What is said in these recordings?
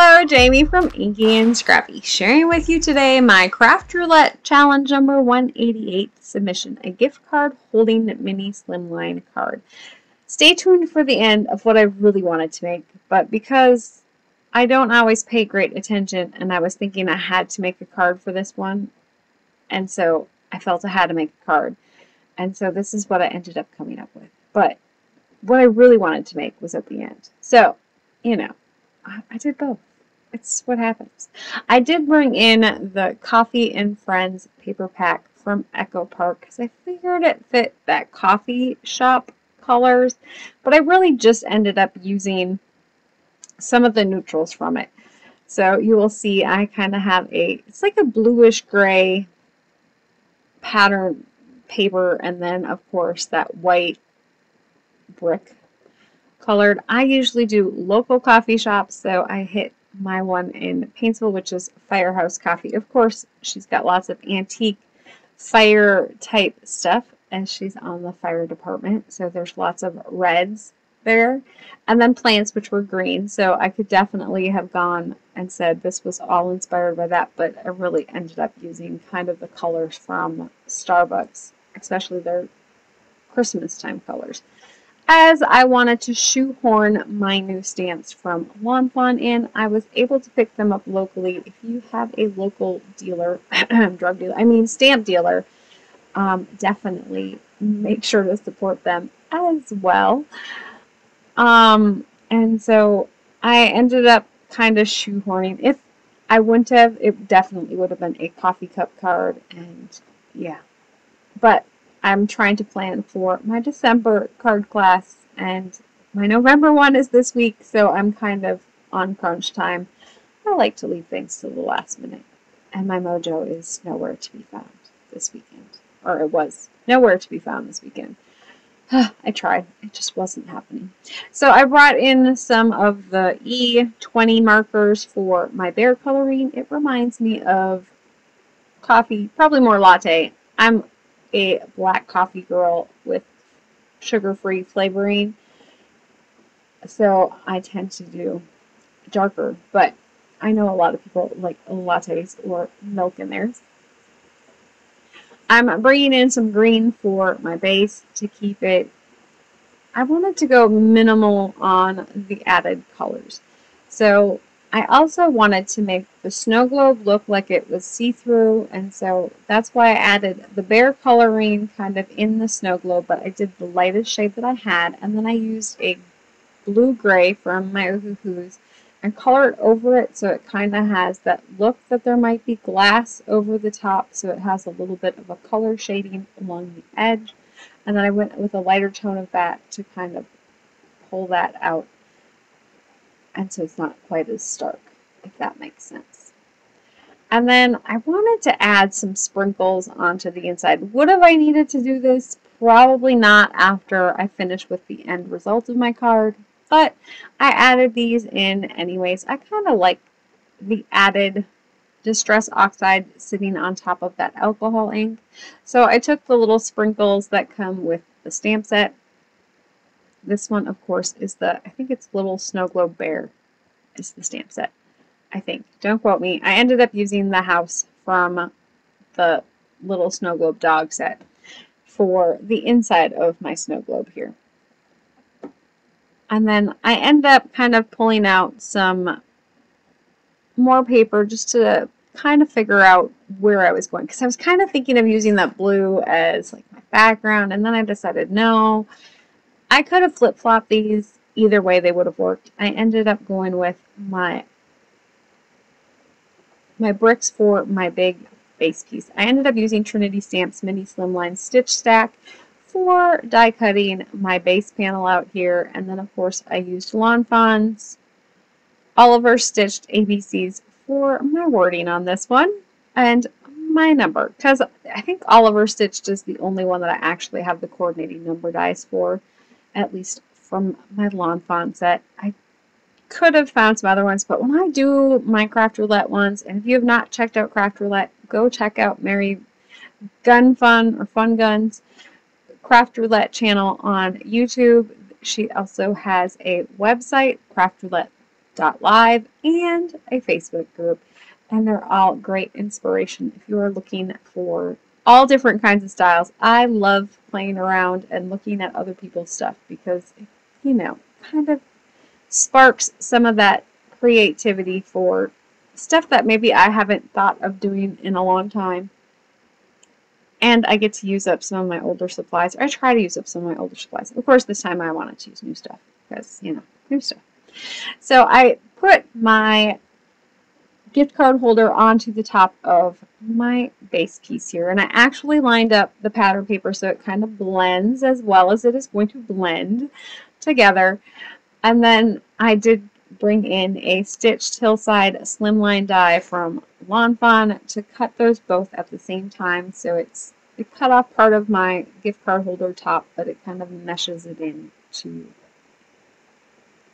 Hello, Jamie from Inky&Scrappy, sharing with you today my Craft Roulette Challenge number 188 submission, a gift card holding mini Slimline card. Stay tuned for the end of what I really wanted to make, but because I don't always pay great attention and I was thinking I had to make a card for this one, and so I felt I had to make a card, and so this is what I ended up coming up with. But what I really wanted to make was at the end. So, you know, I did both. It's what happens. I did bring in the Coffee and Friends paper pack from Echo Park because I figured it fit that coffee shop colors, but I really just ended up using some of the neutrals from it. So you will see I kind of have it's like a bluish gray pattern paper, and then of course that white brick colored. I usually do local coffee shops, so I hit my one in Paintsville, which is Firehouse Coffee. Of course, she's got lots of antique fire type stuff, and she's on the fire department, so there's lots of reds there, and then plants, which were green. So I could definitely have gone and said this was all inspired by that, but I really ended up using kind of the colors from Starbucks, especially their Christmas time colors, as I wanted to shoehorn my new stamps from Fawn in. I was able to pick them up locally. If you have a local dealer, stamp dealer, definitely make sure to support them as well. And so I ended up kind of shoehorning. If I wouldn't have, it definitely would have been a coffee cup card, and yeah. But I'm trying to plan for my December card class, and my November one is this week, so I'm kind of on crunch time. I like to leave things to the last minute, and my mojo is nowhere to be found this weekend. Or it was nowhere to be found this weekend. I tried. It just wasn't happening. So I brought in some of the E20 markers for my bear coloring. It reminds me of coffee, probably more latte. I'm a black coffee girl with sugar-free flavoring, so I tend to do darker, but I know a lot of people like lattes or milk in theirs. I'm bringing in some green for my base to keep it. I wanted to go minimal on the added colors, so I also wanted to make the snow globe look like it was see-through, and so that's why I added the bear coloring kind of in the snow globe, but I did the lightest shade that I had, and then I used a blue-gray from my Oohoo's and colored over it so it kind of has that look that there might be glass over the top, so it has a little bit of a color shading along the edge, and then I went with a lighter tone of that to kind of pull that out. And so it's not quite as stark, if that makes sense. And then I wanted to add some sprinkles onto the inside. Would have I needed to do this? Probably not after I finished with the end result of my card, but I added these in anyways. I kind of like the added Distress Oxide sitting on top of that alcohol ink. So I took the little sprinkles that come with the stamp set. This one, of course, is I think it's Little Snow Globe Bear is the stamp set, I think. Don't quote me. I ended up using the house from the Little Snow Globe dog set for the inside of my snow globe here. And then I end up kind of pulling out some more paper just to kind of figure out where I was going, because I was kind of thinking of using that blue as like my background, and then I decided no. I could have flip-flopped these. Either way, they would have worked. I ended up going with my bricks for my big base piece. I ended up using Trinity Stamps Mini Slimline Stitch Stack for die cutting my base panel out here. And then, of course, I used Fawn's Oliver Stitched ABCs for my wording on this one. And my number, because I think Oliver Stitched is the only one that I actually have the coordinating number dies for, at least from my Fawn set. I could have found some other ones, but when I do my Craft Roulette ones, and if you have not checked out Craft Roulette, go check out Mary Gun Fun or Fun Guns Craft Roulette channel on YouTube. She also has a website, craftroulette.com. InkyandScrappy.live and a Facebook group. And they're all great inspiration if you are looking for all different kinds of styles. I love playing around and looking at other people's stuff because, you know, kind of sparks some of that creativity for stuff that maybe I haven't thought of doing in a long time. And I get to use up some of my older supplies. I try to use up some of my older supplies. Of course, this time I wanted to use new stuff because, you know, new stuff. So I put my gift card holder onto the top of my base piece here. And I actually lined up the pattern paper so it kind of blends as well as it is going to blend together. And then I did bring in a stitched hillside slimline die from Fawn to cut those both at the same time. So it cut off part of my gift card holder top, but it kind of meshes it in to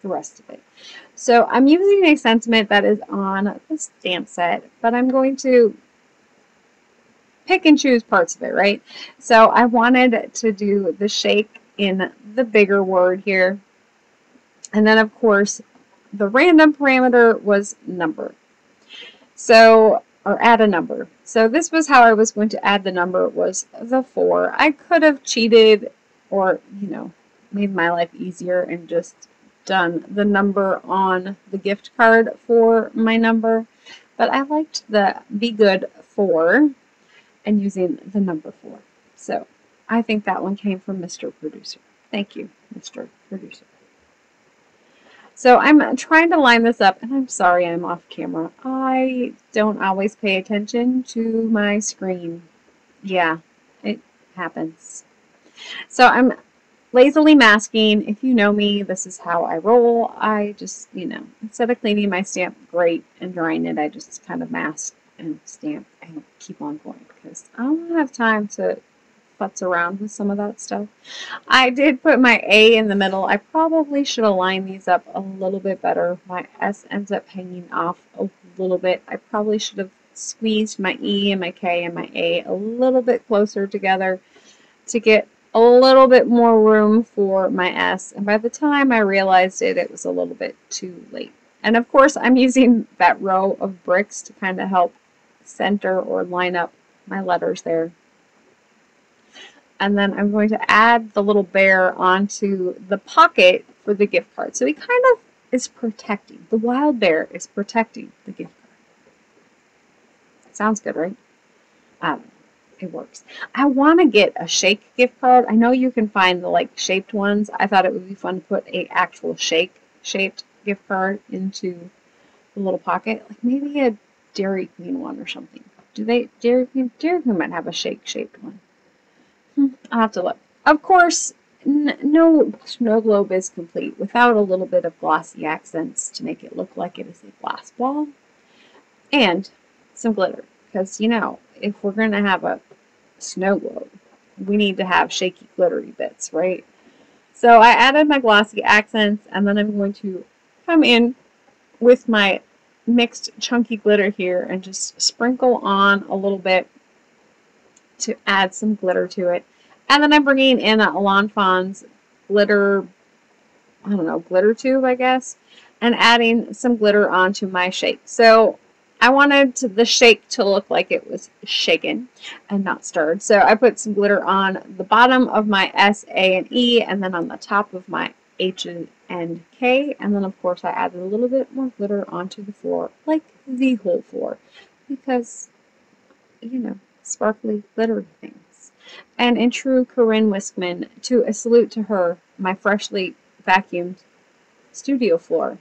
the rest of it. So I'm using a sentiment that is on the stamp set, but I'm going to pick and choose parts of it, right? So I wanted to do the shake in the bigger word here. And then, of course, the random parameter was number. So, or add a number. So this was how I was going to add the number, was the 4. I could have cheated or, you know, made my life easier and just done the number on the gift card for my number. But I liked the Be Good 4 and using the number 4. So I think that one came from Mr. Producer. Thank you, Mr. Producer. So I'm trying to line this up, and I'm sorry I'm off camera. I don't always pay attention to my screen. Yeah, it happens. So I'm lazily masking. If you know me, this is how I roll. I just, you know, instead of cleaning my stamp grate and drying it, I just kind of mask and stamp and keep on going because I don't have time to futz around with some of that stuff. I did put my A in the middle. I probably should align these up a little bit better. My S ends up hanging off a little bit. I probably should have squeezed my E and my K and my A a little bit closer together to get a little bit more room for my S. And by the time I realized it, it was a little bit too late. And of course, I'm using that row of bricks to kind of help center or line up my letters there. And then I'm going to add the little bear onto the pocket for the gift card. So he kind of is protecting. The wild bear is protecting the gift card. Sounds good, right? It works. I want to get a shake gift card. I know you can find the like shaped ones. I thought it would be fun to put a actual shaped gift card into the little pocket. Like maybe a Dairy Queen one or something. Do they? Dairy Queen might have a shaped one. I'll have to look. Of course, no snow globe is complete without a little bit of glossy accents to make it look like it is a glass ball. And some glitter. Because, you know, if we're going to have a snow globe, we need to have shaky glittery bits, right? So I added my glossy accents, and then I'm going to come in with my mixed chunky glitter here and just sprinkle on a little bit to add some glitter to it. And then I'm bringing in Fawn's glitter, I don't know, glitter tube, I guess, and adding some glitter onto my shake. So I wanted the shake to look like it was shaken and not stirred. So I put some glitter on the bottom of my S, A, and E, and then on the top of my H and K. And then, of course, I added a little bit more glitter onto the floor, like the whole floor, because, you know, sparkly, glittery things. And in true Corinne Wiskman, to a salute to her, my freshly vacuumed studio floor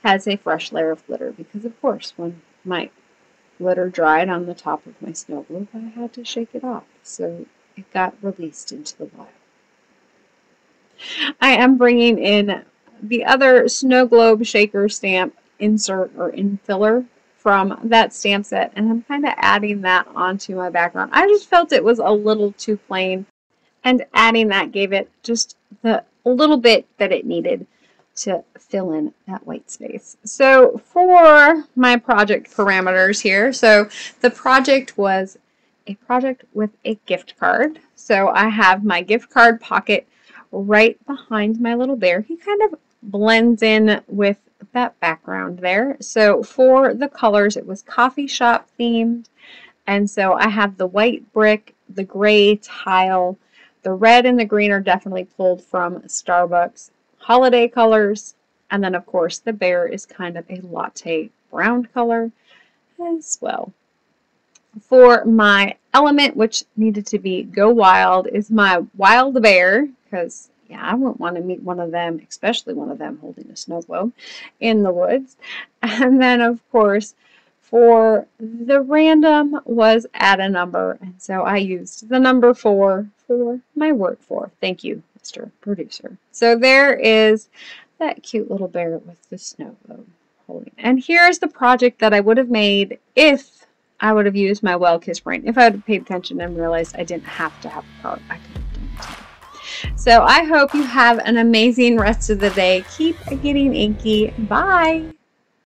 has a fresh layer of glitter because, of course, when my glitter dried on the top of my snow globe, I had to shake it off, so it got released into the wild. I am bringing in the other snow globe shaker stamp insert or infiller from that stamp set, and I'm kind of adding that onto my background. I just felt it was a little too plain, and adding that gave it just the little bit that it needed to fill in that white space. So for my project parameters here, so the project was a project with a gift card. So I have my gift card pocket right behind my little bear. He kind of blends in with that background there. So for the colors, it was coffee shop themed. And so I have the white brick, the gray tile, the red and the green are definitely pulled from Starbucks holiday colors. And then, of course, the bear is kind of a latte brown color as well. For my element, which needed to be go wild, is my wild bear, because yeah, I wouldn't want to meet one of them, especially one of them holding a snow globe in the woods. And then, of course, for the random was add a number, and so I used the number 4 for my word 4. Thank you, Mr. Producer. So there is that cute little bear with the snow globe holding. And here's the project that I would have made if I would have used my well-kissed brain. If I had paid attention and realized I didn't have to have a card, I could have done it. So I hope you have an amazing rest of the day. Keep getting inky. Bye.